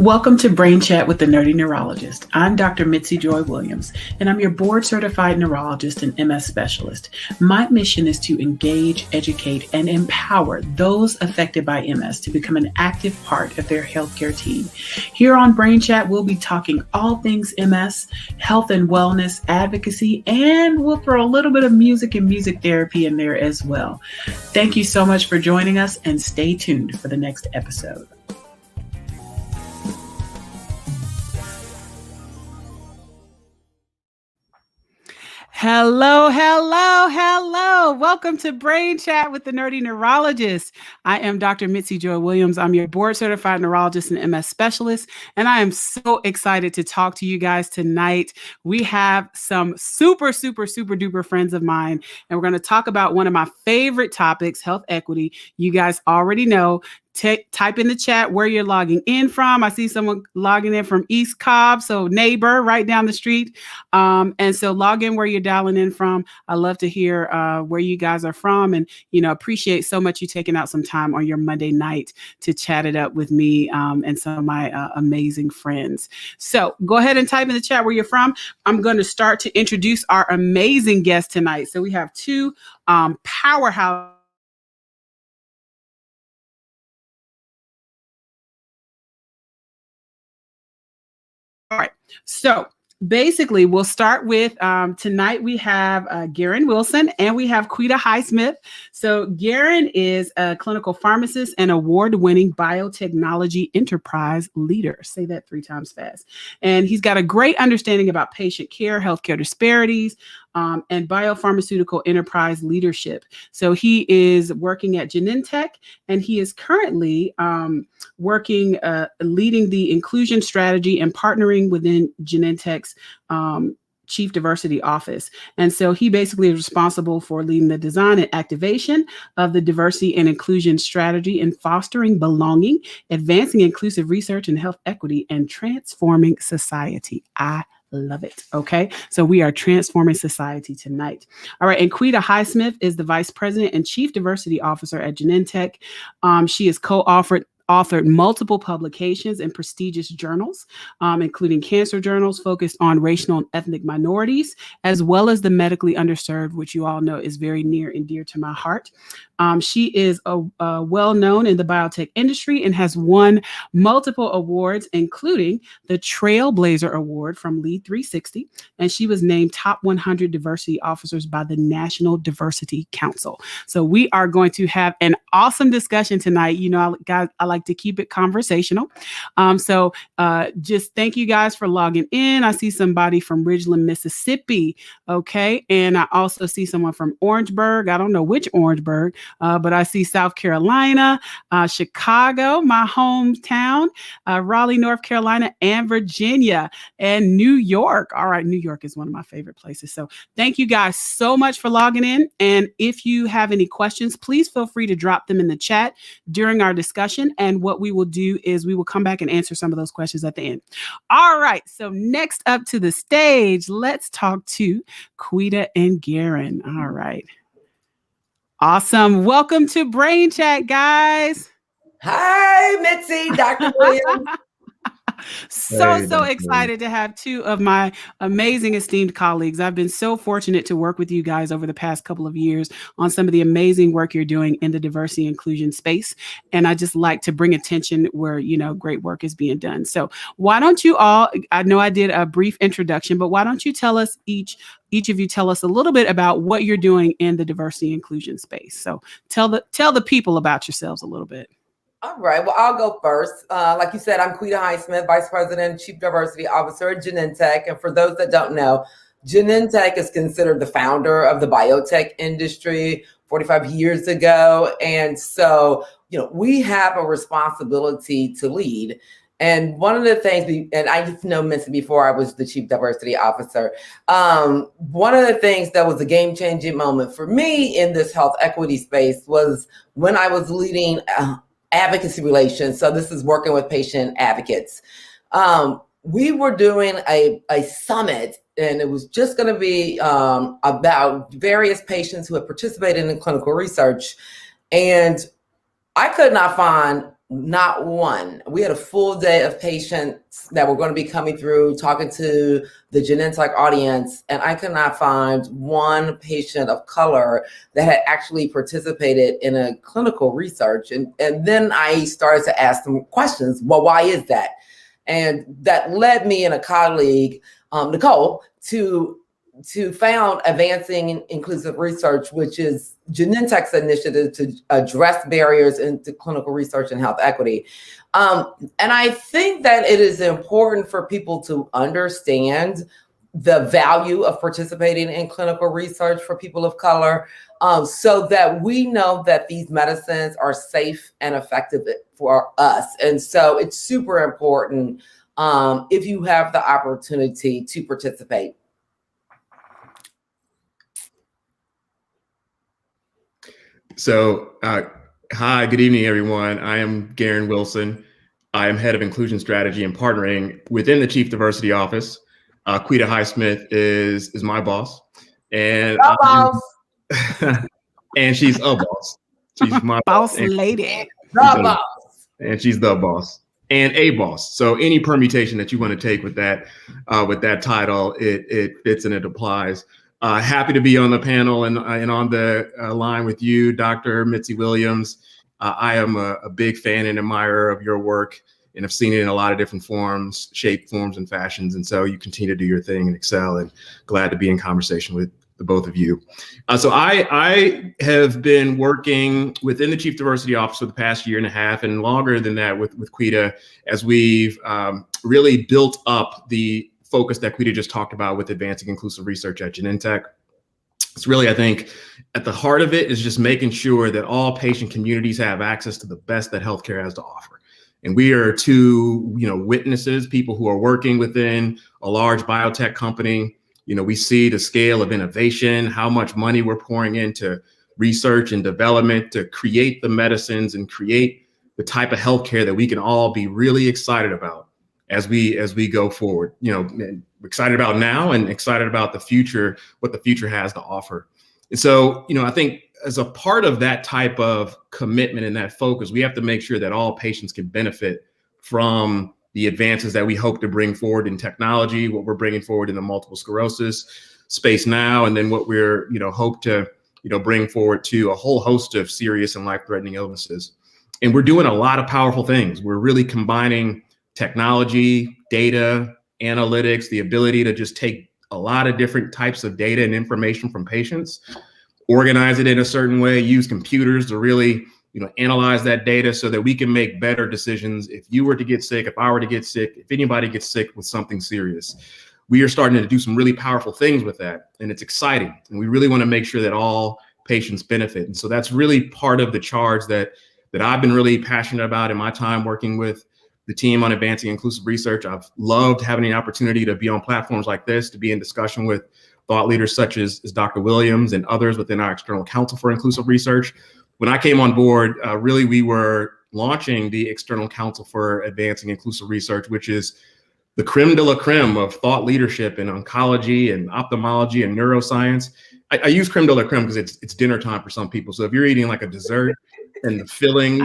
Welcome to Brain Chat with the Nerdy Neurologist. I'm Dr. Mitzi Joy Williams, and I'm your board-certified neurologist and MS specialist. My mission is to engage, educate, and empower those affected by MS to become an active part of their healthcare team. Here on Brain Chat, we'll be talking all things MS, health and wellness, advocacy, and we'll throw a little bit of music and music therapy in there as well. Thank you so much for joining us, and stay tuned for the next episode. Hello. Welcome to Brain Chat with the Nerdy Neurologist. I am Dr. Mitzi Joy Williams. I'm your board-certified neurologist and MS specialist, and I am so excited to talk to you guys tonight. We have some super duper friends of mine, and we're going to talk about one of my favorite topics, health equity. You guys already know. Type in the chat where you're logging in from. I see someone logging in from East Cobb, so neighbor right down the street. And so log in where you're dialing in from. I love to hear where you guys are from, and appreciate so much you taking out some time on your Monday night to chat it up with me and some of my amazing friends. So go ahead and type in the chat where you're from. I'm going to start to introduce our amazing guests tonight. So we have two powerhouse. All right, so basically we'll start with tonight we have Garen Wilson and we have Quita Highsmith. So Gerren is a clinical pharmacist and award-winning biotechnology enterprise leader. Say that 3 times fast. And he's got a great understanding about patient care, healthcare disparities, and biopharmaceutical enterprise leadership. So he is working at Genentech, and he is currently leading the inclusion strategy and partnering within Genentech's Chief Diversity Office. And so he basically is responsible for leading the design and activation of the diversity and inclusion strategy and fostering belonging, advancing inclusive research and health equity, and transforming society. I love it. Okay. So we are transforming society tonight. All right. And Quita Highsmith is the Vice President and Chief Diversity Officer at Genentech. She has authored multiple publications in prestigious journals, including cancer journals focused on racial and ethnic minorities, as well as the medically underserved, which you all know is very near and dear to my heart. She is well-known in the biotech industry and has won multiple awards, including the Trailblazer Award from Lead 360. And she was named Top 100 Diversity Officers by the National Diversity Council. So we are going to have an awesome discussion tonight. I like to keep it conversational. So just thank you guys for logging in. I see somebody from Ridgeland, Mississippi. Okay. And I also see someone from Orangeburg. I don't know which Orangeburg, but I see South Carolina, Chicago, my hometown, Raleigh, North Carolina, and Virginia, and New York. All right. New York is one of my favorite places. So thank you guys so much for logging in. And if you have any questions, please feel free to drop them in the chat during our discussion. And what we will do is we will come back and answer some of those questions at the end. All right. So next up to the stage, let's talk to Quita and Gerren. All right. Awesome. Welcome to Brain Chat, guys. Hi, Mitzi, Dr. Williams. So excited to have two of my amazing esteemed colleagues. I've been so fortunate to work with you guys over the past couple of years on some of the amazing work you're doing in the diversity inclusion space. And I just like to bring attention where, great work is being done. So why don't you all, I know I did a brief introduction, but why don't you tell us each of you tell us a little bit about what you're doing in the diversity inclusion space. So tell the people about yourselves a little bit. All right. Well, I'll go first. Like you said, I'm Quita Highsmith, Vice President, Chief Diversity Officer at Genentech. And for those that don't know, Genentech is considered the founder of the biotech industry 45 years ago. And so, we have a responsibility to lead. And one of the things, and I used to know Mitzi before I was the Chief Diversity Officer. One of the things that was a game-changing moment for me in this health equity space was when I was leading advocacy relations. So this is working with patient advocates. We were doing a summit, and it was just going to be about various patients who had participated in clinical research. And I could not find Not one. We had a full day of patients that were going to be coming through, talking to the Genentech audience, and I could not find one patient of color that had actually participated in a clinical research. And then I started to ask them questions. Well, why is that? And that led me and a colleague, Nicole, to found Advancing Inclusive Research, which is Genentech's initiative to address barriers into clinical research and health equity. And I think that it is important for people to understand the value of participating in clinical research for people of color, so that we know that these medicines are safe and effective for us. And so it's super important if you have the opportunity to participate. So, hi, good evening, everyone. I am Garen Wilson. I am head of inclusion strategy and partnering within the Chief Diversity Office. Quita Highsmith is my boss, and and she's a boss. She's my boss lady. The boss, and she's the boss and a boss. So any permutation that you want to take with that title, it fits and it applies. Happy to be on the panel and on the line with you, Dr. Mitzi Williams. I am a big fan and admirer of your work, and have seen it in a lot of different forms, shape, forms, and fashions. And so you continue to do your thing and excel, and glad to be in conversation with the both of you. So I have been working within the Chief Diversity Office for the past year and a half, and longer than that with Quita, as we've really built up the focus that Quita just talked about with advancing inclusive research at Genentech. It's really, I think, at the heart of it is just making sure that all patient communities have access to the best that healthcare has to offer. And we are two, witnesses, people who are working within a large biotech company. We see the scale of innovation, how much money we're pouring into research and development to create the medicines and create the type of healthcare that we can all be really excited about as we go forward. Excited about now and excited about the future, what the future has to offer. And so, I think as a part of that type of commitment and that focus, we have to make sure that all patients can benefit from the advances that we hope to bring forward in technology, what we're bringing forward in the multiple sclerosis space now, and then what we're, hope to, bring forward to a whole host of serious and life-threatening illnesses. And we're doing a lot of powerful things. We're really combining technology, data, analytics, the ability to just take a lot of different types of data and information from patients, organize it in a certain way, use computers to really, analyze that data so that we can make better decisions. If you were to get sick, if I were to get sick, if anybody gets sick with something serious, we are starting to do some really powerful things with that. And it's exciting. And we really want to make sure that all patients benefit. And so that's really part of the charge that I've been really passionate about in my time working with the team on advancing inclusive research. I've loved having the opportunity to be on platforms like this, to be in discussion with thought leaders such as Dr. Williams and others within our external council for inclusive research. When I came on board, really we were launching the external council for advancing inclusive research, which is the creme de la creme of thought leadership in oncology and ophthalmology and neuroscience. I use creme de la creme because it's dinner time for some people. So if you're eating like a dessert and the filling,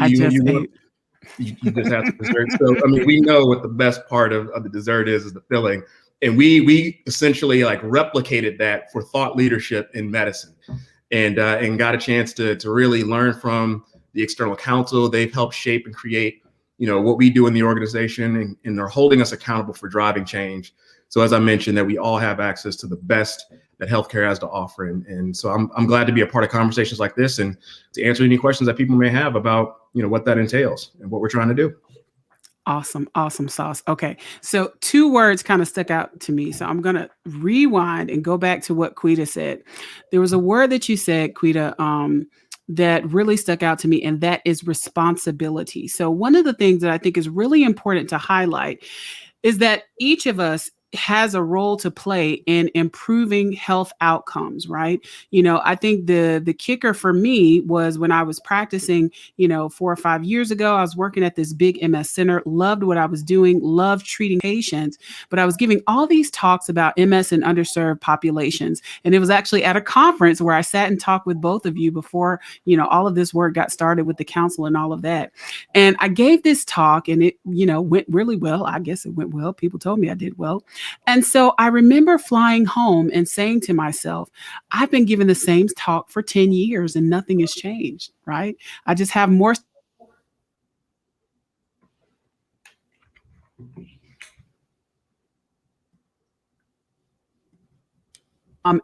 you just have some dessert. So, we know what the best part of the dessert is the filling. And we essentially replicated that for thought leadership in medicine, and got a chance to really learn from the external council. They've helped shape and create, what we do in the organization, and they're holding us accountable for driving change. So as I mentioned, that we all have access to the best that healthcare has to offer. And so I'm glad to be a part of conversations like this and to answer any questions that people may have about, what that entails and what we're trying to do. Awesome sauce. Okay, so 2 words kind of stuck out to me. So I'm going to rewind and go back to what Quita said. There was a word that you said, Quita, that really stuck out to me, and that is responsibility. So one of the things that I think is really important to highlight is that each of us has a role to play in improving health outcomes, right? I think the kicker for me was when I was practicing, 4 or 5 years ago. I was working at this big MS center, loved what I was doing, loved treating patients, but I was giving all these talks about MS and underserved populations. And it was actually at a conference where I sat and talked with both of you before, all of this work got started with the council and all of that. And I gave this talk and it, went really well. I guess it went well. People told me I did well. And so I remember flying home and saying to myself, I've been giving the same talk for 10 years and nothing has changed, right? I just have more.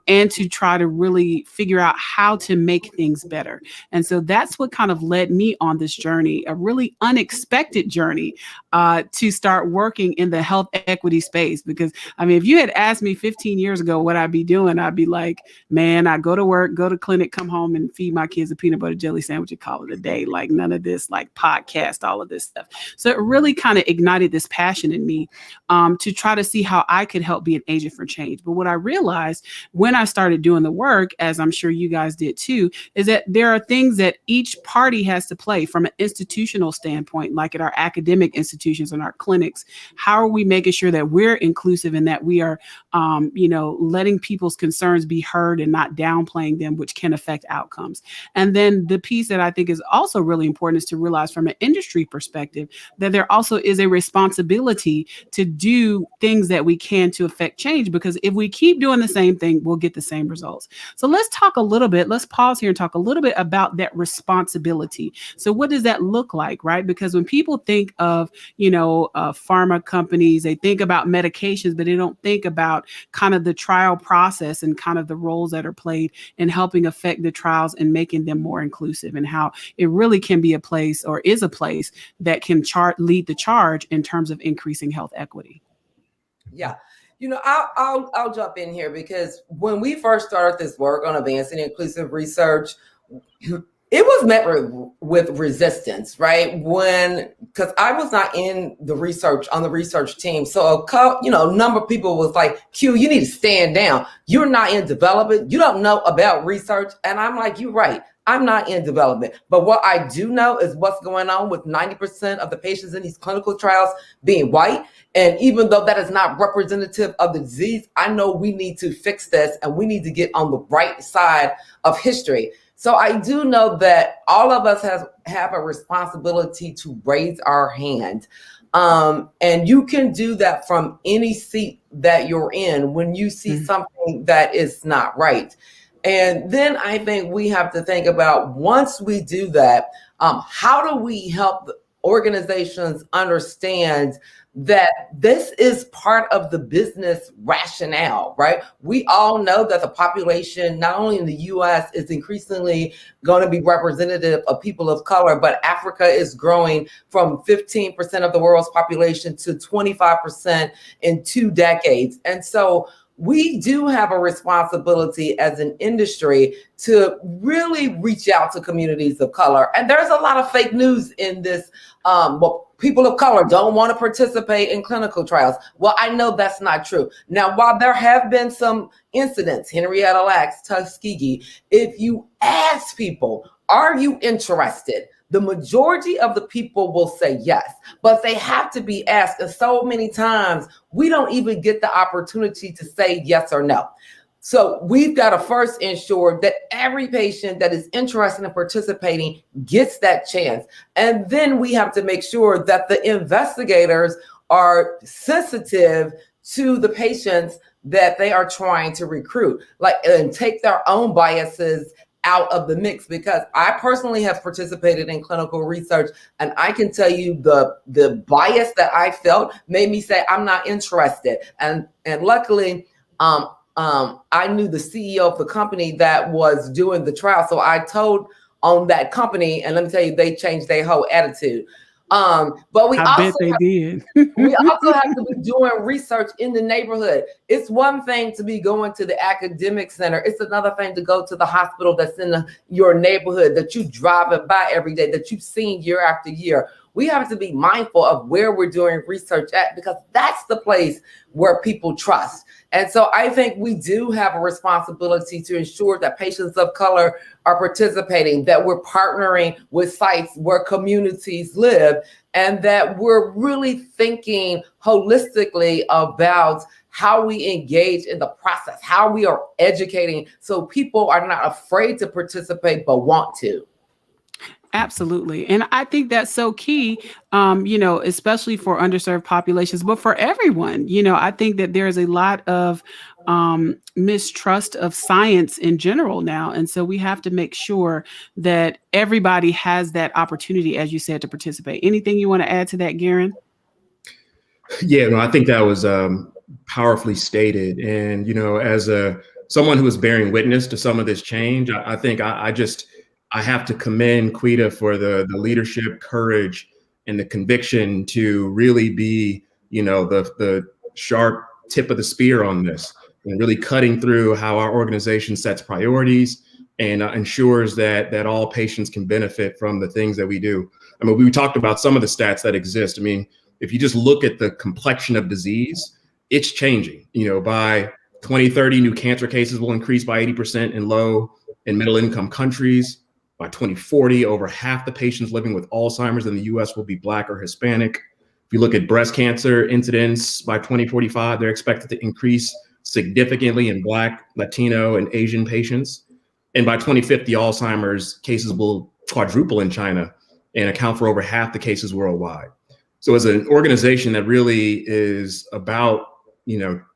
And to try to really figure out how to make things better. And so that's what kind of led me on this journey, a really unexpected journey, to start working in the health equity space. Because, if you had asked me 15 years ago what I'd be doing, I'd be like, man, I go to work, go to clinic, come home and feed my kids a peanut butter jelly sandwich and call it a day. Like none of this, like podcast, all of this stuff. So it really kind of ignited this passion in me, to try to see how I could help be an agent for change. But what I realized when I started doing the work, as I'm sure you guys did too, is that there are things that each party has to play from an institutional standpoint, like at our academic institutions and our clinics. How are we making sure that we're inclusive and that we are, letting people's concerns be heard and not downplaying them, which can affect outcomes. And then the piece that I think is also really important is to realize from an industry perspective that there also is a responsibility to do things that we can to affect change, because if we keep doing the same thing, we'll get the same results. So let's pause here and talk a little bit about that responsibility. So what does that look like, right? Because when people think of, pharma companies, they think about medications, but they don't think about kind of the trial process and kind of the roles that are played in helping affect the trials and making them more inclusive, and how it really can be a place, or is a place, that can lead the charge in terms of increasing health equity. Yeah. I'll jump in here, because when we first started this work on advancing inclusive research, it was met with resistance, right? Because I was not on the research team. So a number of people was like, Q, you need to stand down. You're not in development. You don't know about research. And I'm like, you're right. I'm not in development. But what I do know is what's going on with 90% of the patients in these clinical trials being white. And even though that is not representative of the disease, I know we need to fix this and we need to get on the right side of history. So I do know that all of us have a responsibility to raise our hand. And you can do that from any seat that you're in when you see something that is not right. And then I think we have to think about, once we do that, how do we help organizations understand that this is part of the business rationale, right? We all know that the population, not only in the US, is increasingly going to be representative of people of color, but Africa is growing from 15% of the world's population to 25% in 2 decades. And so we do have a responsibility as an industry to really reach out to communities of color. And there's a lot of fake news in this. People of color don't want to participate in clinical trials. Well, I know that's not true. Now, while there have been some incidents, Henrietta Lacks, Tuskegee, if you ask people, are you interested? The majority of the people will say yes, but they have to be asked. And so many times we don't even get the opportunity to say yes or no. So we've got to first ensure that every patient that is interested in participating gets that chance. And then we have to make sure that the investigators are sensitive to the patients that they are trying to recruit, and take their own biases out of the mix. Because I personally have participated in clinical research, and I can tell you the bias that I felt made me say I'm not interested. And luckily, I knew the CEO of the company that was doing the trial, so I told on that company, and let me tell you, they changed their whole attitude. But we also have to be doing research in the neighborhood. It's one thing to be going to the academic center. It's another thing to go to the hospital that's in your neighborhood, that you driving by every day, that you've seen year after year. we have to be mindful of where we're doing research at, because that's the place where people trust. And so I think we do have a responsibility to ensure that patients of color are participating, that we're partnering with sites where communities live, and that we're really thinking holistically about how we engage in the process, how we are educating so people are not afraid to participate but want to. Absolutely. And I think that's so key, especially for underserved populations, but for everyone. I think that there's a lot of mistrust of science in general now. And so we have to make sure that everybody has that opportunity, as you said, to participate. Anything you want to add to that, Garen? Yeah, no, I think that was powerfully stated. And, as someone who is bearing witness to some of this change, I think I have to commend Quita for the leadership, courage, and the conviction to really be, the sharp tip of the spear on this, and really cutting through how our organization sets priorities and ensures that all patients can benefit from the things that we do. I mean, we talked about some of the stats that exist. I mean, if you just look at the complexion of disease, it's changing. By 2030, new cancer cases will increase by 80% in low and middle income countries. By 2040, over half the patients living with Alzheimer's in the US will be Black or Hispanic. If you look at breast cancer incidence, by 2045, they're expected to increase significantly in Black, Latino, and Asian patients. And by 2050, Alzheimer's cases will quadruple in China and account for over half the cases worldwide. So as an organization that really is about,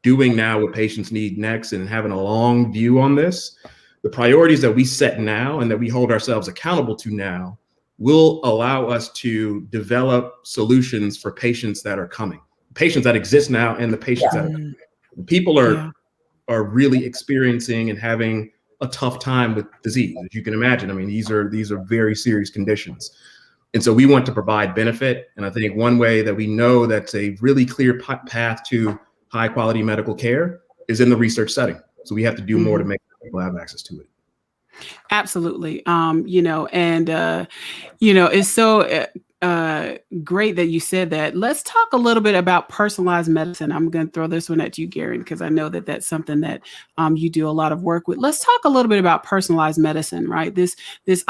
doing now what patients need next and having a long view on this, the priorities that we set now and that we hold ourselves accountable to now will allow us to develop solutions for patients that are coming, patients that exist now and the patients that are coming. People are really experiencing and having a tough time with disease, as you can imagine. I mean, these are very serious conditions. And so we want to provide benefit. And I think one way that we know that's a really clear path to high quality medical care is in the research setting. So we have to do more to make people have access to it. Absolutely. It's so great that you said that. Let's talk a little bit about personalized medicine. I'm going to throw this one at you, Garen, because I know that that's something that you do a lot of work with. Let's talk a little bit about personalized medicine, right? This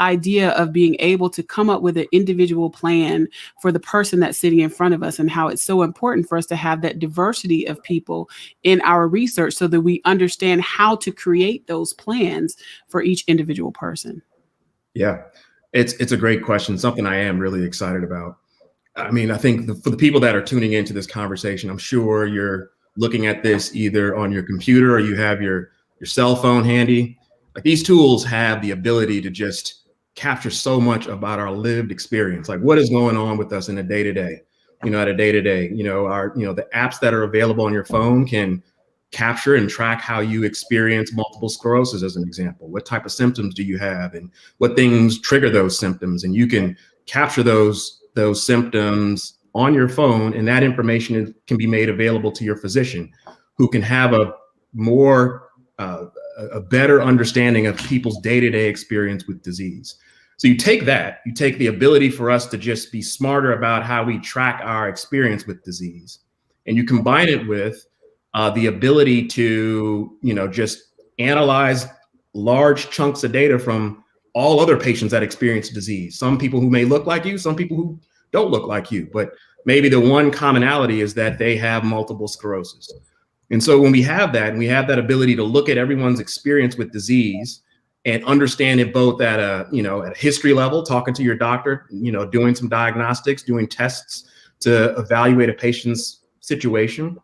idea of being able to come up with an individual plan for the person that's sitting in front of us, and how it's so important for us to have that diversity of people in our research so that we understand how to create those plans for each individual person. Yeah. It's a great question, something I am really excited about. I mean, I think for the people that are tuning into this conversation, I'm sure you're looking at this either on your computer or you have your cell phone handy. Like, these tools have the ability to just capture so much about our lived experience, like what is going on with us in a day-to-day, the apps that are available on your phone can capture and track how you experience multiple sclerosis, as an example. What type of symptoms do you have and what things trigger those symptoms? And you can capture those symptoms on your phone, and that information can be made available to your physician, who can have a better understanding of people's day-to-day experience with disease. So you take the ability for us to just be smarter about how we track our experience with disease, and you combine it with the ability to, just analyze large chunks of data from all other patients that experience disease. Some people who may look like you, some people who don't look like you, but maybe the one commonality is that they have multiple sclerosis. And so when we have that, and we have that ability to look at everyone's experience with disease and understand it both at a history level, talking to your doctor, doing some diagnostics, doing tests to evaluate a patient's situation,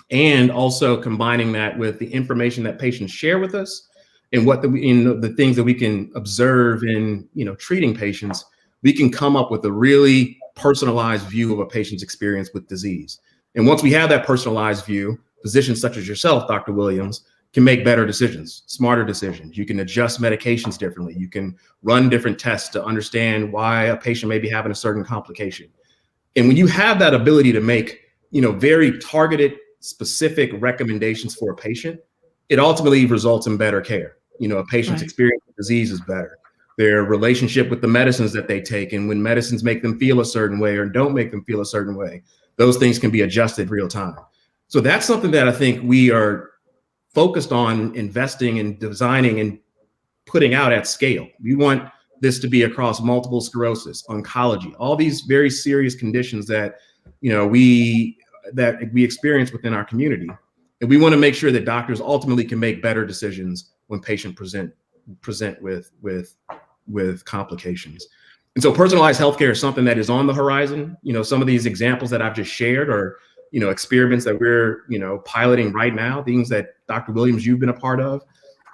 and also combining that with the information that patients share with us and the things that we can observe in treating patients, we can come up with a really personalized view of a patient's experience with disease. And once we have that personalized view, physicians such as yourself, Dr. Williams, can make better decisions, smarter decisions. You can adjust medications differently. You can run different tests to understand why a patient may be having a certain complication. And when you have that ability to make very targeted, specific recommendations for a patient, it ultimately results in better care. A patient's experience with disease is better. their relationship with the medicines that they take, and when medicines make them feel a certain way or don't make them feel a certain way, those things can be adjusted real time. So that's something that I think we are focused on investing and designing and putting out at scale. We want this to be across multiple sclerosis, oncology, all these very serious conditions that, we experience within our community. And we want to make sure that doctors ultimately can make better decisions when patients present with complications. And so personalized healthcare is something that is on the horizon. Some of these examples that I've just shared are, experiments that we're, piloting right now, things that Dr. Williams, you've been a part of,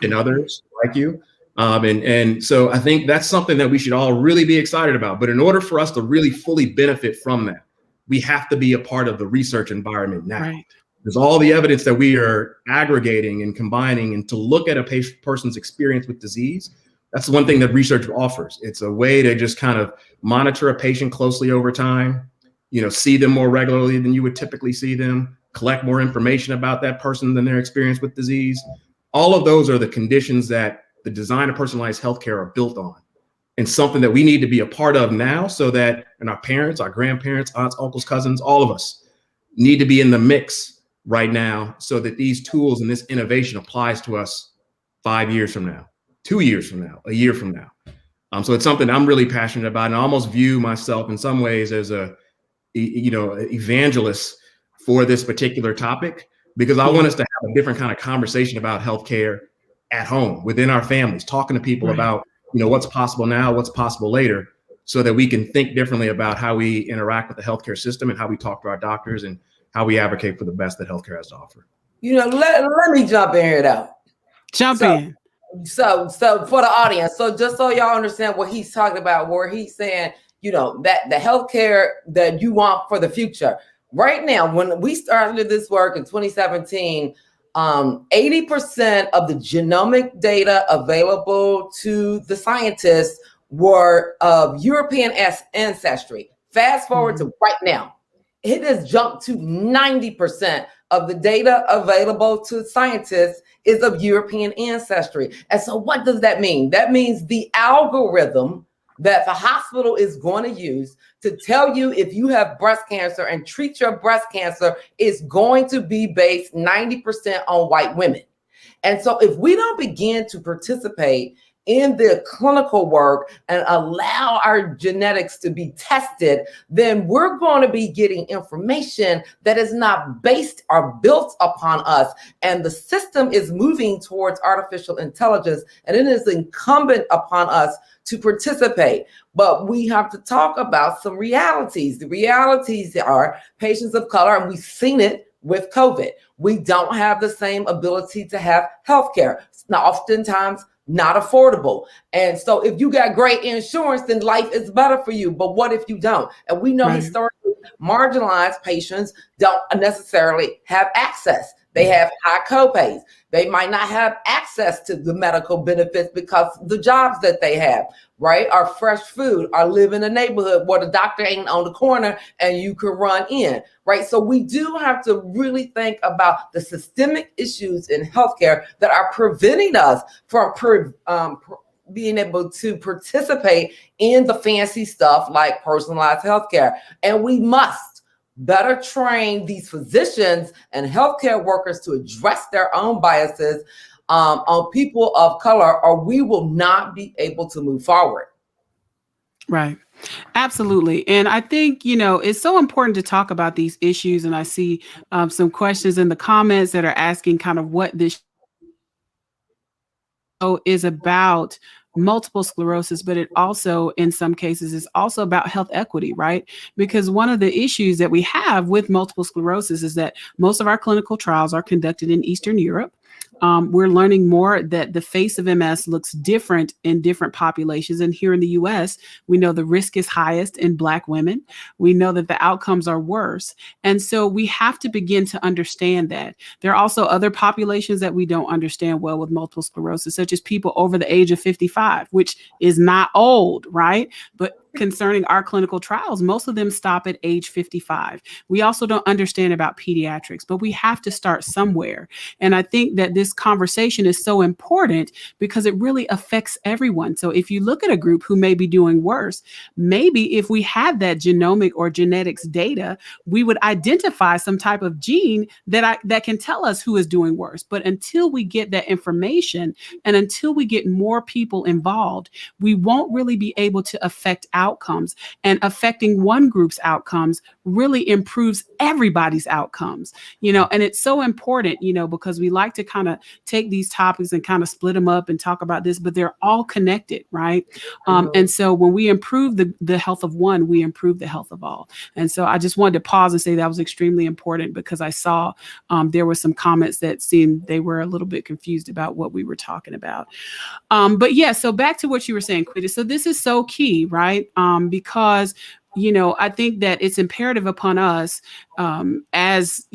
and others like you. And so I think that's something that we should all really be excited about. But in order for us to really fully benefit from that, we have to be a part of the research environment now. Right. There's all the evidence that we are aggregating and combining, and to look at a person's experience with disease. That's one thing that research offers. It's a way to just kind of monitor a patient closely over time, see them more regularly than you would typically see them, collect more information about that person than their experience with disease. All of those are the conditions that the design of personalized healthcare are built on, and something that we need to be a part of now, so that, and our parents, our grandparents, aunts, uncles, cousins, all of us need to be in the mix right now, so that these tools and this innovation applies to us 5 years from now, 2 years from now, a year from now. So it's something I'm really passionate about, and I almost view myself in some ways as evangelist for this particular topic, because I want us to have a different kind of conversation about healthcare at home, within our families, talking to people about, what's possible now, what's possible later, so that we can think differently about how we interact with the healthcare system and how we talk to our doctors and how we advocate for the best that healthcare has to offer. Let me jump in here though. Jump in. So for the audience, so just so y'all understand what he's talking about, where he's saying, that the healthcare that you want for the future. Right now, when we started this work in 2017, 80% of the genomic data available to the scientists were of European ancestry. Fast forward to right now, it has jumped to 90% of the data available to scientists is of European ancestry. And so what does that mean? That means the algorithm that the hospital is going to use to tell you if you have breast cancer and treat your breast cancer is going to be based 90% on white women. And so if we don't begin to participate in the clinical work and allow our genetics to be tested, then we're going to be getting information that is not based or built upon us. And the system is moving towards artificial intelligence, and it is incumbent upon us to participate. But we have to talk about some realities. The realities are patients of color, and we've seen it with COVID. We don't have the same ability to have healthcare. Now, oftentimes not affordable. And so if you got great insurance, then life is better for you. But what if you don't? And we know historically marginalized patients don't necessarily have access. They have high copays. They might not have access to the medical benefits because the jobs that they have, right, are fresh food, or live in a neighborhood where the doctor ain't on the corner and you can run in, right? So we do have to really think about the systemic issues in healthcare that are preventing us from being able to participate in the fancy stuff like personalized healthcare. And we must better train these physicians and healthcare workers to address their own biases on people of color, or we will not be able to move forward. Right. Absolutely. And I think, it's so important to talk about these issues. And I see some questions in the comments that are asking kind of what this show is about. Multiple sclerosis, but it also, in some cases, is also about health equity, right? Because one of the issues that we have with multiple sclerosis is that most of our clinical trials are conducted in Eastern Europe. We're learning more that the face of MS looks different in different populations. And here in the US, we know the risk is highest in Black women. We know that the outcomes are worse. And so we have to begin to understand that. There are also other populations that we don't understand well with multiple sclerosis, such as people over the age of 55, which is not old, right? But concerning our clinical trials, most of them stop at age 55. We also don't understand about pediatrics, but we have to start somewhere. And I think that this conversation is so important because it really affects everyone. So if you look at a group who may be doing worse, maybe if we had that genomic or genetics data, we would identify some type of gene that can tell us who is doing worse. But until we get that information and until we get more people involved, we won't really be able to affect outcomes. And affecting one group's outcomes really improves everybody's outcomes, and it's so important, because we like to kind of take these topics and kind of split them up and talk about this, but they're all connected, right? And so when we improve the health of one, we improve the health of all. And so I just wanted to pause and say that was extremely important because I saw there were some comments that seemed they were a little bit confused about what we were talking about. But yeah, so back to what you were saying, Quita. So this is so key, right? Because I think that it's imperative upon us as,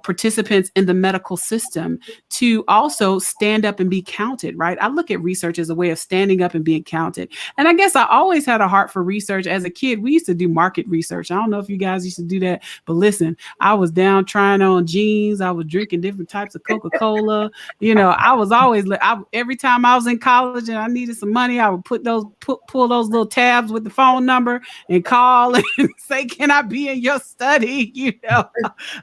participants in the medical system to also stand up and be counted, right? I look at research as a way of standing up and being counted. And I guess I always had a heart for research. As a kid, we used to do market research. I don't know if you guys used to do that, but listen, I was down trying on jeans. I was drinking different types of Coca-Cola. I was always, every time I was in college and I needed some money, I would pull those little tabs with the phone number and call and say, can I be in your study?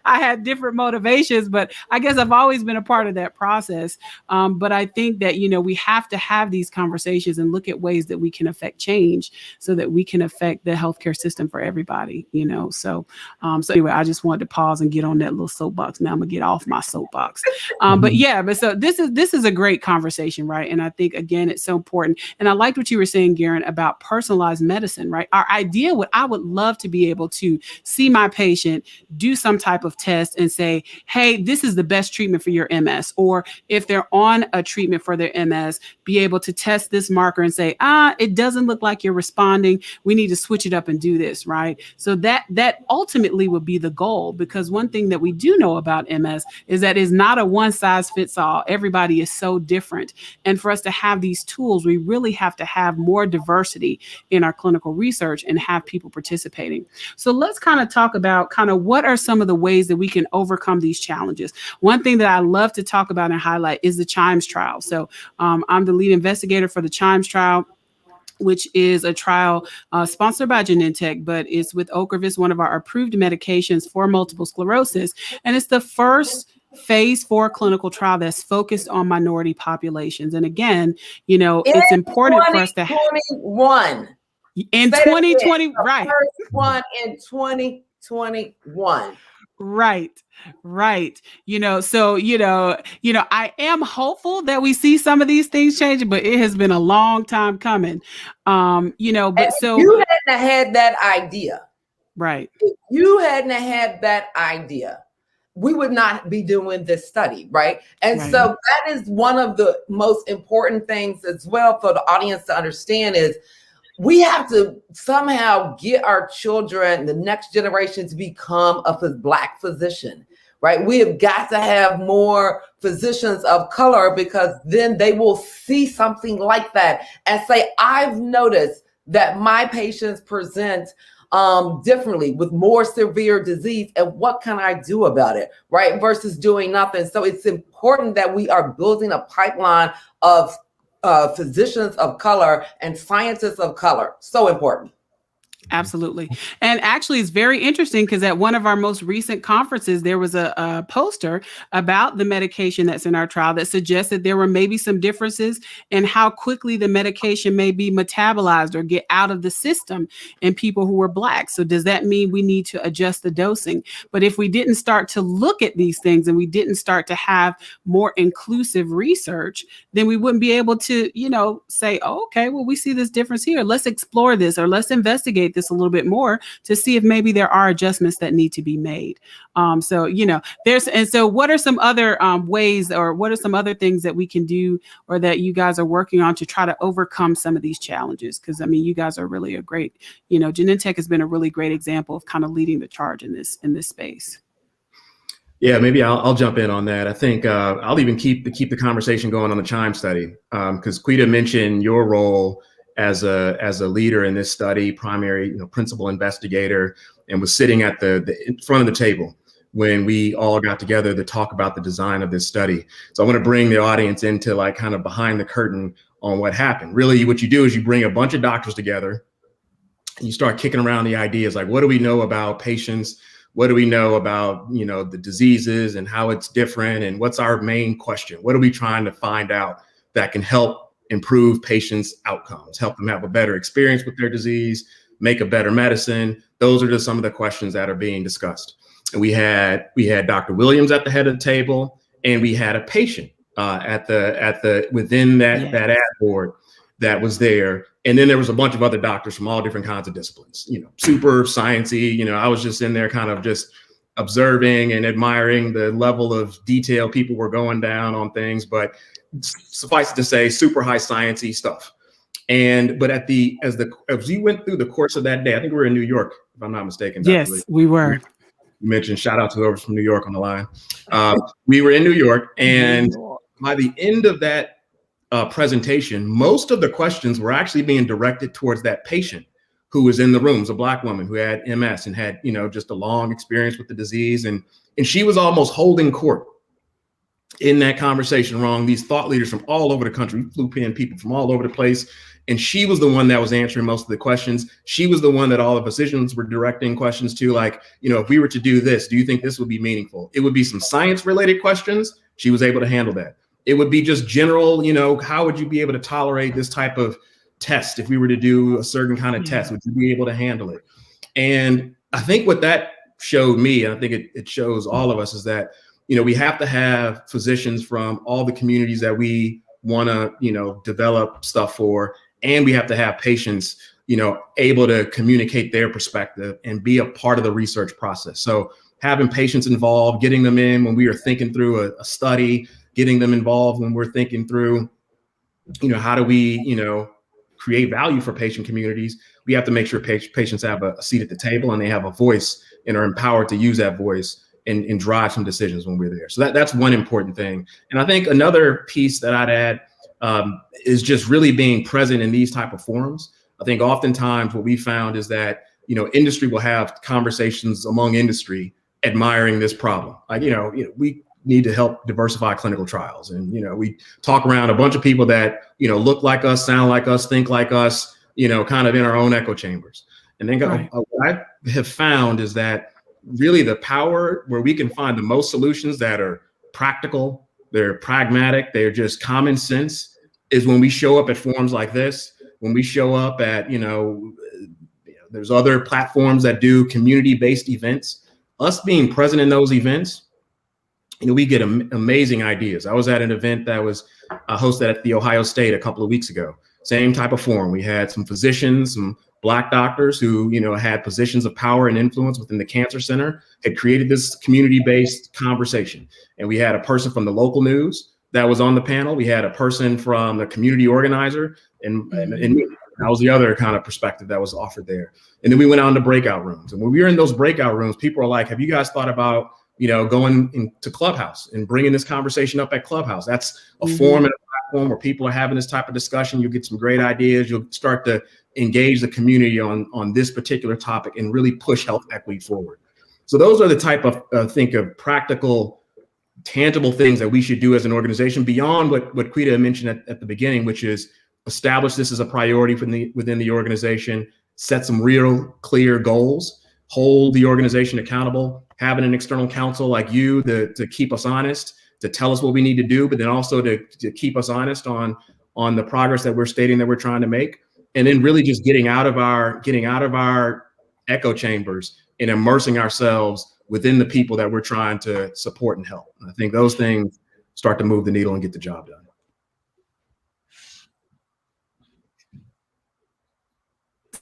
I had different motivations, but I guess I've always been a part of that process. But I think that, we have to have these conversations and look at ways that we can affect change so that we can affect the healthcare system for everybody, So anyway, I just wanted to pause and get on that little soapbox. Now I'm gonna get off my soapbox. But so this is a great conversation, right? And I think, again, it's so important. And I liked what you were saying, Garen, about personalized medicine, right? Our idea, what I would love to be able to see my patient, do some type of test and say, hey, this is the best treatment for your MS. Or if they're on a treatment for their MS, be able to test this marker and say, it doesn't look like you're responding. We need to switch it up and do this, right? So that ultimately would be the goal, because one thing that we do know about MS is that it's not a one size fits all. Everybody is so different. And for us to have these tools, we really have to have more diversity in our clinical research and have people participating. So let's kind of talk about what are some of the ways that we can overcome these challenges. One thing that I love to talk about and highlight is the Chimes trial. So I'm the lead investigator for the Chimes trial, which is a trial sponsored by Genentech, but it's with Ocrevus, one of our approved medications for multiple sclerosis. And it's the first phase 4 clinical trial that's focused on minority populations. And again, it's important for us to have 2021. In 2020, right? First one in 2021. Right. So, I am hopeful that we see some of these things changing, but it has been a long time coming. But so you hadn't had that idea. Right. If you hadn't had that idea, we would not be doing this study, right? And Right. So that is one of the most important things as well for the audience to understand is we have to somehow get our children, the next generation, to become a Black physician, right? We have got to have more physicians of color because then they will see something like that and say, I've noticed that my patients present differently with more severe disease, and what can I do about it, right? Versus doing nothing. So it's important that we are building a pipeline of physicians of color and scientists of color. So important. Absolutely. And actually, it's very interesting because at one of our most recent conferences, there was a poster about the medication that's in our trial that suggested there were maybe some differences in how quickly the medication may be metabolized or get out of the system in people who were Black. So does that mean we need to adjust the dosing? But if we didn't start to look at these things and we didn't start to have more inclusive research, then we wouldn't be able to, say, oh, okay, well, we see this difference here. Let's explore this, or let's investigate this a little bit more to see if maybe there are adjustments that need to be made. So what are some other ways, or what are some other things that we can do or that you guys are working on to try to overcome some of these challenges? Because you guys are really a great, Genentech has been a really great example of kind of leading the charge in this space. Yeah, maybe I'll jump in on that. I think I'll even keep the conversation going on the Chime study because Quita mentioned your role as a leader in this study, primary principal investigator, and was sitting at the front of the table when we all got together to talk about the design of this study. So I want to bring the audience into like kind of behind the curtain on what happened. Really, what you do is you bring a bunch of doctors together and you start kicking around the ideas like, what do we know about patients? What do we know about, the diseases and how it's different? And what's our main question? What are we trying to find out that can help improve patients' outcomes, help them have a better experience with their disease, make a better medicine? Those are just some of the questions that are being discussed. And we had Dr. Williams at the head of the table, and we had a patient within that ad board that was there. And then there was a bunch of other doctors from all different kinds of disciplines, super sciencey. I was just in there kind of just observing and admiring the level of detail people were going down on things, but suffice it to say, super high sciencey stuff. But as we went through the course of that day, I think we were in New York, if I'm not mistaken. Yes, we were. You mentioned, shout out to whoever's from New York on the line. We were in New York, and by the end of that presentation, most of the questions were actually being directed towards that patient who was in the room. It was a Black woman who had MS and had, just a long experience with the disease. And she was almost holding court in that conversation around these thought leaders from all over the country. We flew in people from all over the place. And she was the one that was answering most of the questions. She was the one that all the physicians were directing questions to, like, if we were to do this, do you think this would be meaningful? It would be some science related questions. She was able to handle that. It would be just general, how would you be able to tolerate this type of test? If we were to do a certain kind of test, would you be able to handle it? And I think what that showed me, and I think it shows all of us, is that, we have to have physicians from all the communities that we want to, develop stuff for. And we have to have patients, able to communicate their perspective and be a part of the research process. So having patients involved, getting them in when we are thinking through a study, getting them involved when we're thinking through, how do we, create value for patient communities? We have to make sure patients have a seat at the table and they have a voice and are empowered to use that voice and drive some decisions when we're there. So that's one important thing. And I think another piece that I'd add is just really being present in these type of forums. I think oftentimes what we found is that, industry will have conversations among industry admiring this problem. Like, we need to help diversify clinical trials. And, we talk around a bunch of people that, look like us, sound like us, think like us, kind of in our own echo chambers. And then what I have found is that really the power where we can find the most solutions that are practical, they're pragmatic, they're just common sense, is when we show up at forums like this, when we show up at, there's other platforms that do community-based events. Us being present in those events, we get amazing ideas. I was at an event that was hosted at The Ohio State a couple of weeks ago. Same type of forum. We had some physicians, some Black doctors who, had positions of power and influence within the cancer center, had created this community-based conversation. And we had a person from the local news that was on the panel. We had a person from the community organizer, and that was the other kind of perspective that was offered there. And then we went out into breakout rooms. And when we were in those breakout rooms, people are like, have you guys thought about, going into Clubhouse and bringing this conversation up at Clubhouse? That's a forum and a platform where people are having this type of discussion. You'll get some great ideas. You'll start to engage the community on this particular topic and really push health equity forward. So those are the type of, think of practical, tangible things that we should do as an organization beyond what Quita mentioned at the beginning, which is establish this as a priority within the organization, set some real clear goals, hold the organization accountable, having an external counsel like you to keep us honest, to tell us what we need to do, but then also to keep us honest on the progress that we're stating that we're trying to make. And then really just getting out of our echo chambers and immersing ourselves within the people that we're trying to support and help. And I think those things start to move the needle and get the job done.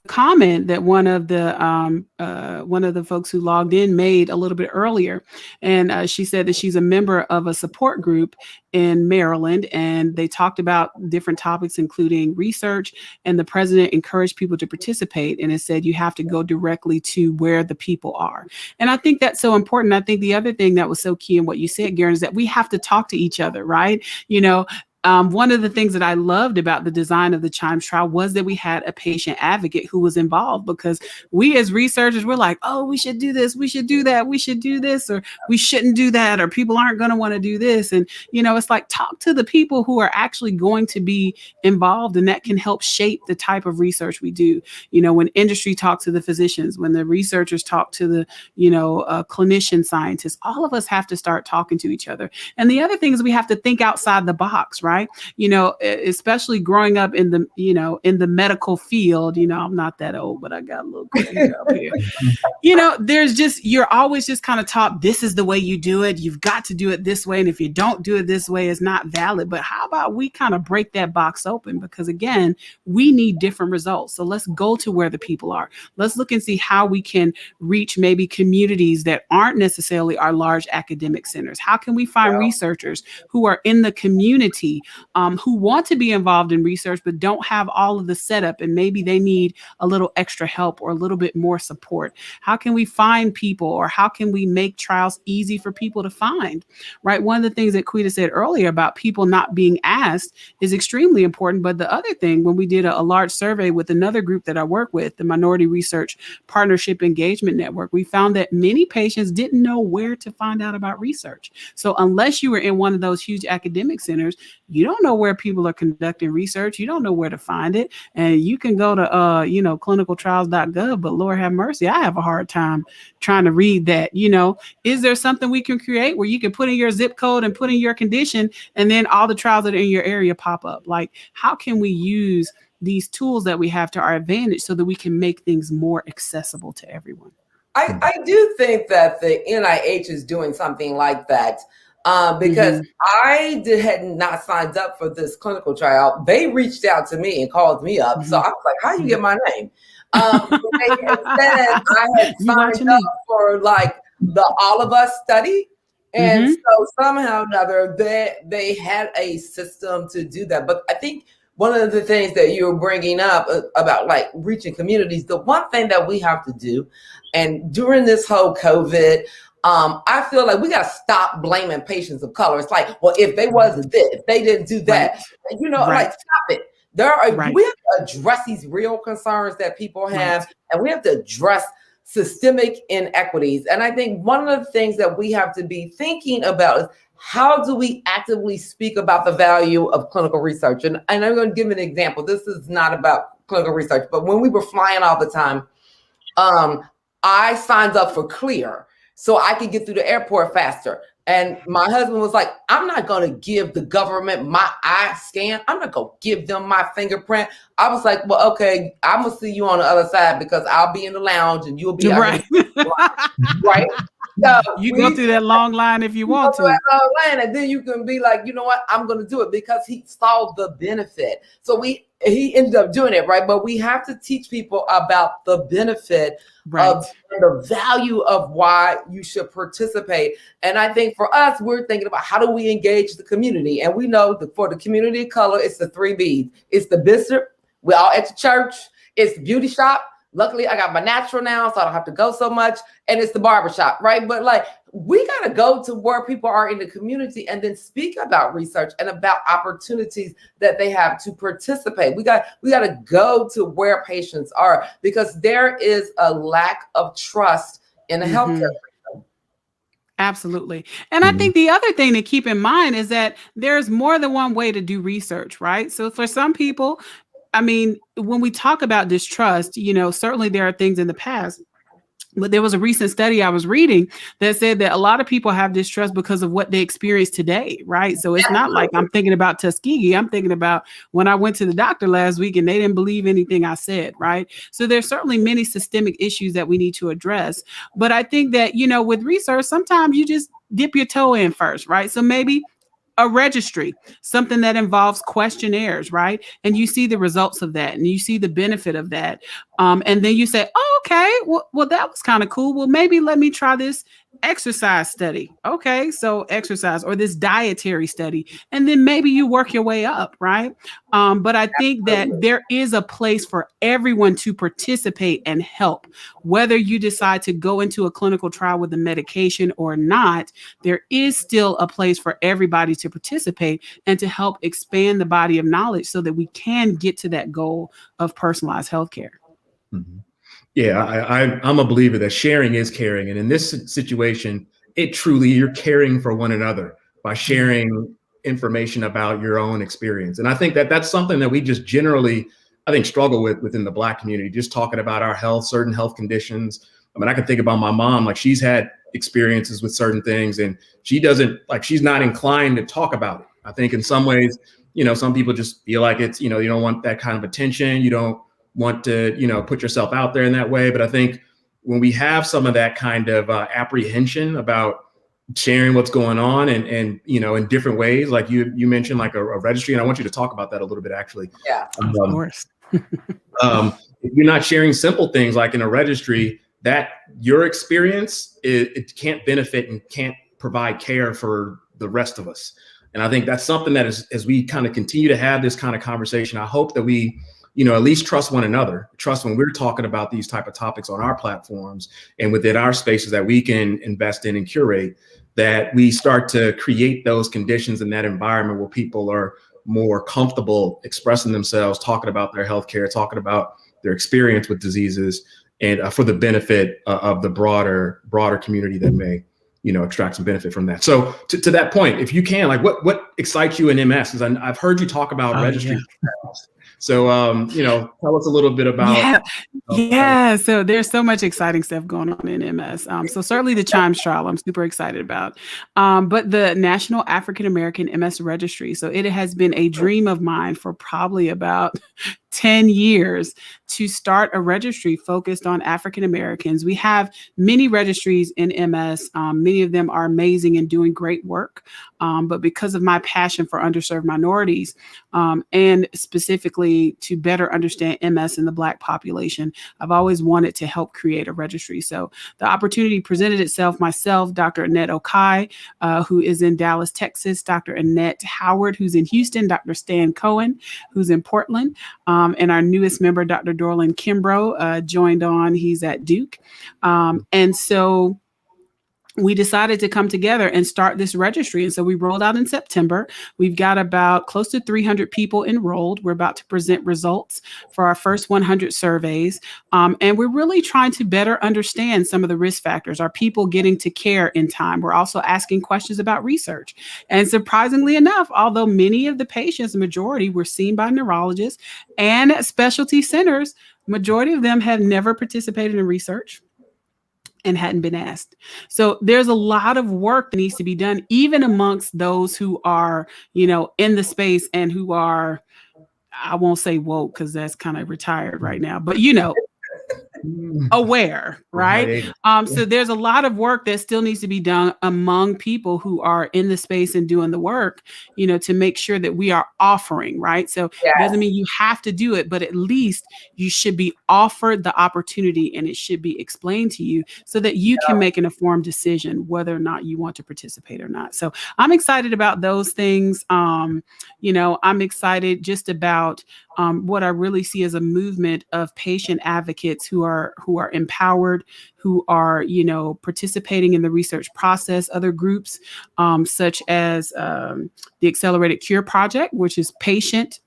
Comment that one of the folks who logged in made a little bit earlier, and she said that she's a member of a support group in Maryland, and they talked about different topics, including research, and the president encouraged people to participate, and it said you have to go directly to where the people are. And I think that's so important. I think the other thing that was so key in what you said, Gerren, is that we have to talk to each other, right? One of the things that I loved about the design of the Chimes trial was that we had a patient advocate who was involved, because we as researchers, we're like, oh, we should do this, we should do that, we should do this, or we shouldn't do that, or people aren't going to want to do this. And, it's like, talk to the people who are actually going to be involved, and that can help shape the type of research we do. When industry talks to the physicians, when the researchers talk to the, clinician scientists, all of us have to start talking to each other. And the other thing is we have to think outside the box, right? Especially growing up in the, in the medical field, I'm not that old, but I got a little gray up here. There's just, you're always just kind of taught, this is the way you do it. You've got to do it this way. And if you don't do it this way, it's not valid. But how about we kind of break that box open? Because again, we need different results. So let's go to where the people are. Let's look and see how we can reach maybe communities that aren't necessarily our large academic centers. How can we find researchers who are in the community, who want to be involved in research, but don't have all of the setup, and maybe they need a little extra help or a little bit more support? How can we find people, or how can we make trials easy for people to find, right? One of the things that Quita said earlier about people not being asked is extremely important. But the other thing, when we did a large survey with another group that I work with, the Minority Research Partnership Engagement Network, we found that many patients didn't know where to find out about research. So unless you were in one of those huge academic centers, you don't know where people are conducting research. You don't know where to find it. And you can go to, clinicaltrials.gov, but Lord have mercy, I have a hard time trying to read that. Is there something we can create where you can put in your zip code and put in your condition, and then all the trials that are in your area pop up? Like, how can we use these tools that we have to our advantage so that we can make things more accessible to everyone? I do think that the NIH is doing something like that. Because I had not signed up for this clinical trial. They reached out to me and called me up. So I was like, how do you get my name? They had said I had signed up for like the All of Us study. And so somehow or another, they had a system to do that. But I think one of the things that you were bringing up about like reaching communities, the one thing that we have to do, and during this whole COVID, I feel like we got to stop blaming patients of color. It's like, well, if they wasn't this, if they didn't do that, like stop it. We have to address these real concerns that people have, and we have to address systemic inequities. And I think one of the things that we have to be thinking about is, how do we actively speak about the value of clinical research? And I'm going to give an example. This is not about clinical research, but when we were flying all the time, I signed up for Clear so I could get through the airport faster. And my husband was like, I'm not going to give the government my eye scan. I'm not going to give them my fingerprint. I was like, well, okay, I'm going to see you on the other side, because I'll be in the lounge and you'll be out right. Right. So you go through that long line if you want to. And then you can be like, you know what, I'm going to do it, because he saw the benefit. So he ended up doing it, right? But we have to teach people about the benefit of the value of why you should participate. And I think for us, we're thinking about, how do we engage the community? And we know that for the community of color, it's the 3 B's. It's the bishop. We're all at the church. It's the beauty shop. Luckily, I got my natural now, so I don't have to go so much. And it's the barbershop, right? But like, we got to go to where people are in the community and then speak about research and about opportunities that they have to participate. We got to go to where patients are, because there is a lack of trust in the healthcare system. Absolutely. And I think the other thing to keep in mind is that there's more than one way to do research, right? So for some people, I mean, when we talk about distrust, certainly there are things in the past, but there was a recent study I was reading that said that a lot of people have distrust because of what they experience today, right? So it's not like I'm thinking about Tuskegee. I'm thinking about when I went to the doctor last week and they didn't believe anything I said, right? So there's certainly many systemic issues that we need to address. But I think that, with research, sometimes you just dip your toe in first, right? So maybe a registry, something that involves questionnaires, right? And you see the results of that and you see the benefit of that. And then you say, oh, okay, well, that was kind of cool. Well, maybe let me try this exercise study. Okay, so exercise, or this dietary study, and then maybe you work your way up, right? But I think that there is a place for everyone to participate and help. Whether you decide to go into a clinical trial with a medication or not, there is still a place for everybody to participate and to help expand the body of knowledge so that we can get to that goal of personalized healthcare. Mm-hmm. Yeah, I'm a believer that sharing is caring. And in this situation, it truly, you're caring for one another by sharing information about your own experience. And I think that that's something that we just generally, I think, struggle with within the Black community, just talking about our health, certain health conditions. I mean, I can think about my mom, like she's had experiences with certain things and she doesn't, like, she's not inclined to talk about it. I think in some ways, you know, some people just feel like it's, you know, you don't want that kind of attention. You don't want to, you know, put yourself out there in that way. But I think when we have some of that kind of apprehension about sharing what's going on and, you know, in different ways, like you mentioned, like a registry, and I want you to talk about that a little bit, actually. Yeah, of course. If you're not sharing simple things like in a registry, that your experience, it can't benefit and can't provide care for the rest of us. And I think that's something that is, as we kind of continue to have this kind of conversation, I hope that we, you know, at least trust one another, trust when we're talking about these type of topics on our platforms and within our spaces that we can invest in and curate, that we start to create those conditions in that environment where people are more comfortable expressing themselves, talking about their healthcare, talking about their experience with diseases, and for the benefit of the broader community that may, you know, extract some benefit from that. So to that point, if you can, like what excites you in MS? Because I've heard you talk about registry. Yeah. So, you know, tell us a little bit about. Yeah. So there's so much exciting stuff going on in MS. So certainly the Chime trial, I'm super excited about. But the National African American MS Registry. So it has been a dream of mine for probably about 10 years to start a registry focused on African Americans. We have many registries in MS. Many of them are amazing and doing great work. But because of my passion for underserved minorities, and specifically to better understand MS in the Black population, I've always wanted to help create a registry. So the opportunity presented itself. Myself, Dr. Annette Okai, who is in Dallas, Texas, Dr. Annette Howard, who's in Houston, Dr. Stan Cohen, who's in Portland, and our newest member, Dr. Dorlin Kimbrough, joined on. He's at Duke. And so we decided to come together and start this registry. And so we rolled out in September. We've got about close to 300 people enrolled. We're about to present results for our first 100 surveys. And we're really trying to better understand some of the risk factors. Are people getting to care in time? We're also asking questions about research. And surprisingly enough, although many of the patients, the majority, were seen by neurologists and specialty centers, majority of them have never participated in research and hadn't been asked. So there's a lot of work that needs to be done, even amongst those who are, you know, in the space and who are, I won't say woke because that's kind of retired right now, but, you know, aware, right? So there's a lot of work that still needs to be done among people who are in the space and doing the work, you know, to make sure that we are offering, right? So it doesn't mean you have to do it, but at least you should be offered the opportunity and it should be explained to you so that you can make an informed decision whether or not you want to participate or not. So I'm excited about those things. You know, I'm excited just about what I really see as a movement of patient advocates who are empowered, who are, you know, participating in the research process. Other groups such as the Accelerated Cure Project, which is patient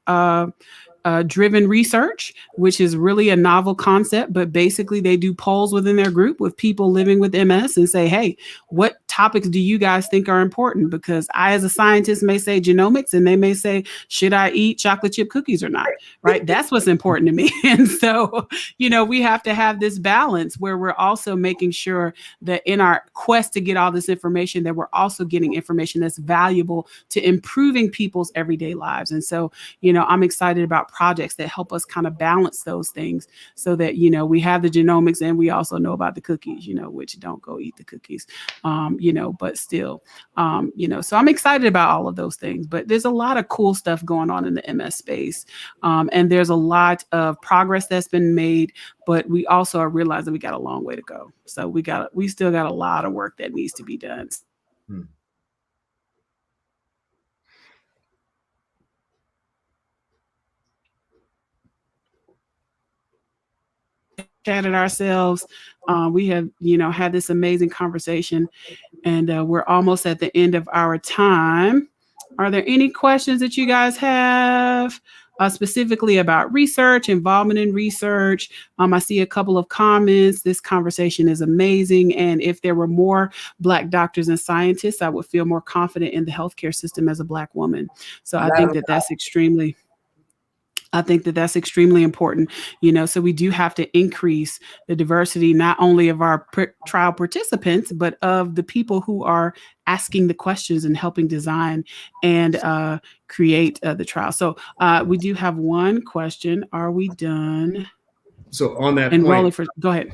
driven research, which is really a novel concept, but basically they do polls within their group with people living with MS and say, hey, what topics do you guys think are important? Because I, as a scientist, may say genomics and they may say, should I eat chocolate chip cookies or not? Right? That's what's important to me. And so, you know, we have to have this balance where we're also making sure that in our quest to get all this information, that we're also getting information that's valuable to improving people's everyday lives. And so, you know, I'm excited about projects that help us kind of balance those things so that, you know, we have the genomics and we also know about the cookies, you know, which don't go eat the cookies. but still, so I'm excited about all of those things. But there's a lot of cool stuff going on in the MS space. And there's a lot of progress that's been made, but we also are realizing we got a long way to go. So we still got a lot of work that needs to be done. Chatted ourselves. We have, had this amazing conversation, and we're almost at the end of our time. Are there any questions that you guys have specifically about research, involvement in research? I see a couple of comments. This conversation is amazing. And if there were more Black doctors and scientists, I would feel more confident in the healthcare system as a Black woman. So I think that's extremely important, so we do have to increase the diversity, not only of our trial participants, but of the people who are asking the questions and helping design and create the trial. So we do have one question. Are we done? So on that point, go ahead.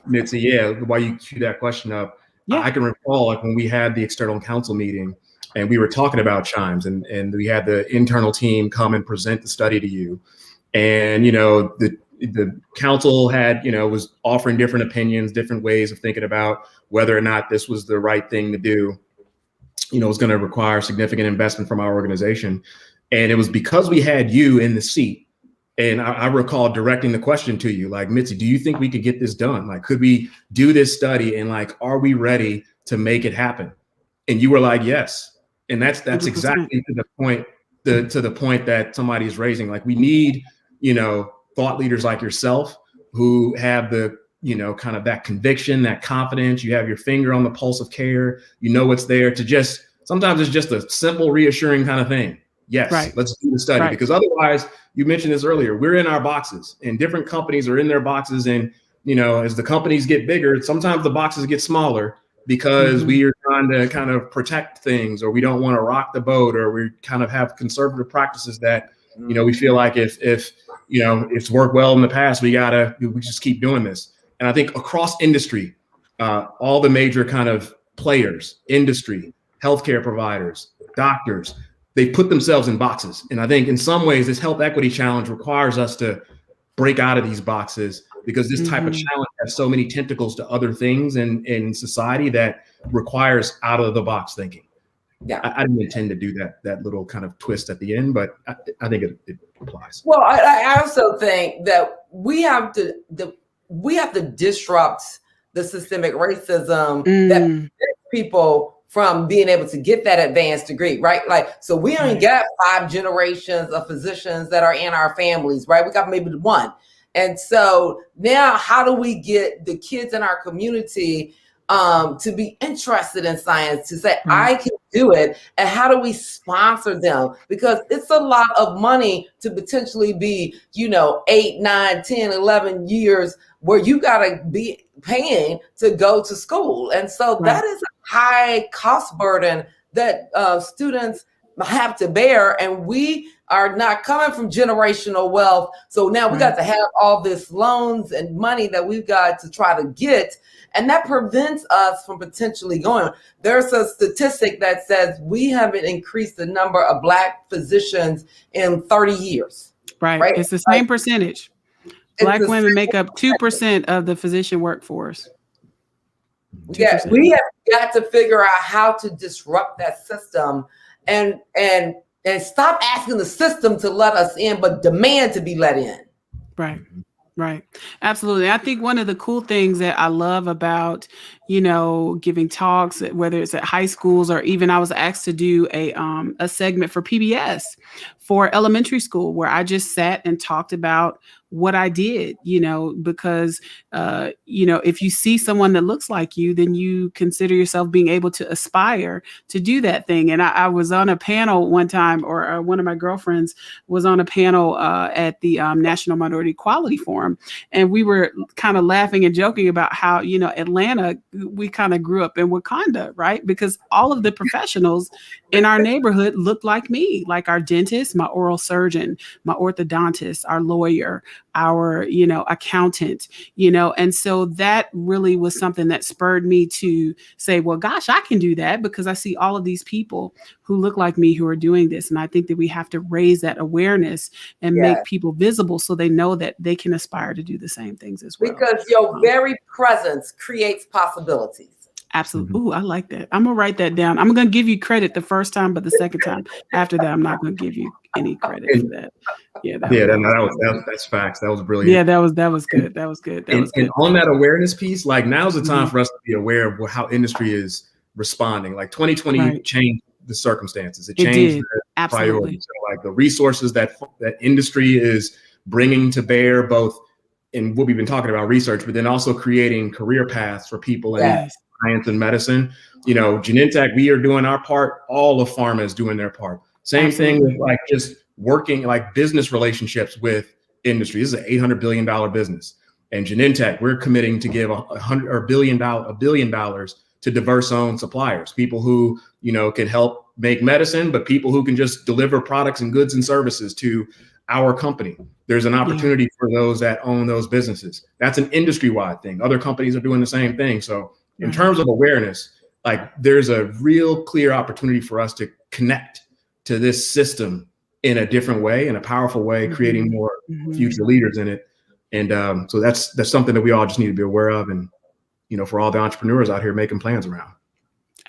Mitzi, while you cue that question up, I can recall like when we had the external council meeting, and we were talking about Chimes, and we had the internal team come and present the study to you. And, the council had, was offering different opinions, different ways of thinking about whether or not this was the right thing to do. It was going to require significant investment from our organization. And it was because we had you in the seat. And I recall directing the question to you, like, Mitzi, do you think we could get this done? Like, could we do this study? And like, are we ready to make it happen? And you were like, yes. And that's 100%. Exactly to the point that somebody's raising. Like, we need, thought leaders like yourself who have the, kind of that conviction, that confidence. You have your finger on the pulse of care. What's there to just, sometimes it's just a simple, reassuring kind of thing. Yes, right. Let's do the study. Right. Because otherwise, you mentioned this earlier, we're in our boxes and different companies are in their boxes. And, as the companies get bigger, sometimes the boxes get smaller because we are trying to kind of protect things, or we don't want to rock the boat, or we kind of have conservative practices that, we feel like if it's worked well in the past, we just keep doing this. And I think across industry, all the major kind of players, industry, healthcare providers, doctors, they put themselves in boxes. And I think in some ways, this health equity challenge requires us to break out of these boxes, because this type of challenge has so many tentacles to other things in society that requires out of the box thinking. Yeah, I didn't intend to do that little kind of twist at the end, but I think it applies. Well, I also think that we have to disrupt the systemic racism that prevents people from being able to get that advanced degree, right? Like, so we only got 5 generations of physicians that are in our families, right? We got maybe 1. And so now how do we get the kids in our community to be interested in science, to say, I can do it? And how do we sponsor them? Because it's a lot of money to potentially be, 8, 9, 10, 11 years where you got to be paying to go to school. And so that is a high cost burden that students have to bear. And we are not coming from generational wealth. So now we got to have all this loans and money that we've got to try to get. And that prevents us from potentially going. There's a statistic that says we haven't increased the number of Black physicians in 30 years. Right. It's the same percentage. Black women make up 2% of the physician workforce. 2%. Yeah, we have got to figure out how to disrupt that system and stop asking the system to let us in, but demand to be let in. Right. Right. Absolutely. I think one of the cool things that I love about, giving talks, whether it's at high schools or even I was asked to do a segment for PBS for elementary school, where I just sat and talked about what I did, because, if you see someone that looks like you, then you consider yourself being able to aspire to do that thing. And I was on a panel one time, or one of my girlfriends was on a panel at the National Minority Equality Forum. And we were kind of laughing and joking about how, Atlanta we kind of grew up in Wakanda, right? Because all of the professionals in our neighborhood looked like me, like our dentist, my oral surgeon, my orthodontist, our lawyer, our, accountant, and so that really was something that spurred me to say, well, gosh, I can do that because I see all of these people who look like me who are doing this. And I think that we have to raise that awareness and make people visible so they know that they can aspire to do the same things as well. Because your very presence creates possibilities. Absolutely. Ooh, I like that. I'm going to write that down. I'm going to give you credit the first time, but the second time after that, I'm not going to give you any credit for that. Yeah, that's facts. That was brilliant. Yeah, that was good. That was good. And on that awareness piece, like now's the time for us to be aware of how industry is responding. Like 2020 changed the circumstances. It changed the priorities. So like the resources that industry is bringing to bear, both in what we've been talking about, research, but then also creating career paths for people in science and medicine. Genentech, we are doing our part. All of pharma is doing their part. Same thing with like just working like business relationships with industry. This is an $800 billion business. And Genentech, we're committing to give $1 billion to diverse owned suppliers, people who, can help make medicine, but people who can just deliver products and goods and services to our company. There's an opportunity for those that own those businesses. That's an industry-wide thing. Other companies are doing the same thing. So in terms of awareness, like there's a real clear opportunity for us to connect to this system in a different way, in a powerful way, creating more future leaders in it. And so that's something that we all just need to be aware of. And, for all the entrepreneurs out here making plans around.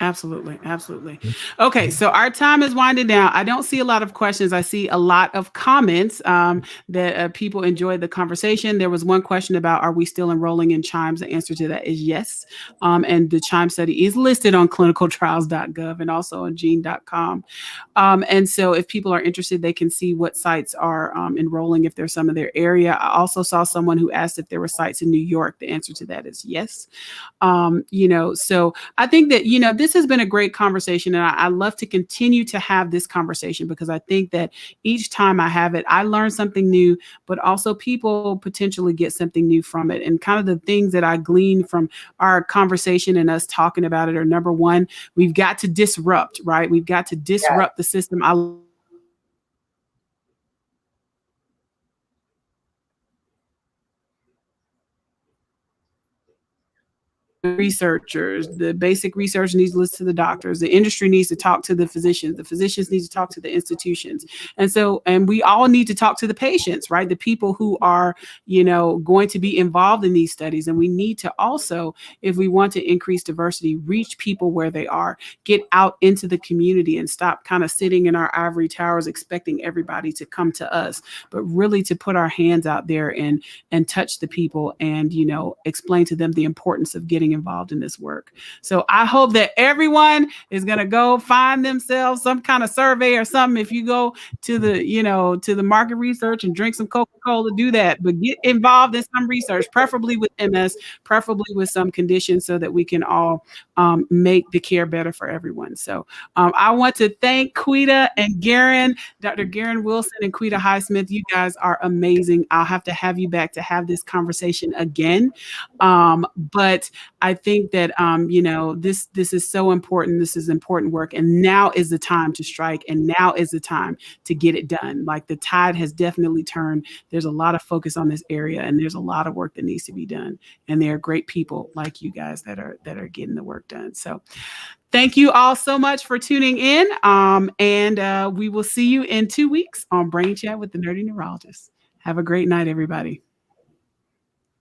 Absolutely. Absolutely. Okay. So our time is winding down. I don't see a lot of questions. I see a lot of comments that people enjoyed the conversation. There was one question about, are we still enrolling in Chimes? The answer to that is yes. And the Chime study is listed on clinicaltrials.gov and also on gene.com. And so if people are interested, they can see what sites are enrolling if there's some in their area. I also saw someone who asked if there were sites in New York. The answer to that is yes. So I think that, this has been a great conversation, and I love to continue to have this conversation because I think that each time I have it, I learn something new, but also people potentially get something new from it. And kind of the things that I glean from our conversation and us talking about it are, number one, we've got to disrupt, right? We've got to disrupt the system. Researchers, the basic research needs to listen to the doctors, the industry needs to talk to the physicians need to talk to the institutions. And we all need to talk to the patients, right? The people who are, going to be involved in these studies. And we need to also, if we want to increase diversity, reach people where they are, get out into the community and stop kind of sitting in our ivory towers, expecting everybody to come to us, but really to put our hands out there and touch the people and, explain to them the importance of getting involved in this work. So I hope that everyone is going to go find themselves some kind of survey or something. If you go to the market research and drink some Coca-Cola, do that, but get involved in some research, preferably with MS, preferably with some conditions, so that we can all make the care better for everyone. So I want to thank Quita and Gerren, Dr. Garen Wilson and Quita Highsmith. You guys are amazing. I'll have to have you back to have this conversation again. But I think that, this is so important. This is important work. And now is the time to strike. And now is the time to get it done. Like the tide has definitely turned. There's a lot of focus on this area and there's a lot of work that needs to be done. And there are great people like you guys that are getting the work done. So thank you all so much for tuning in. And we will see you in 2 weeks on Brain Chat with the Nerdy Neurologist. Have a great night, everybody.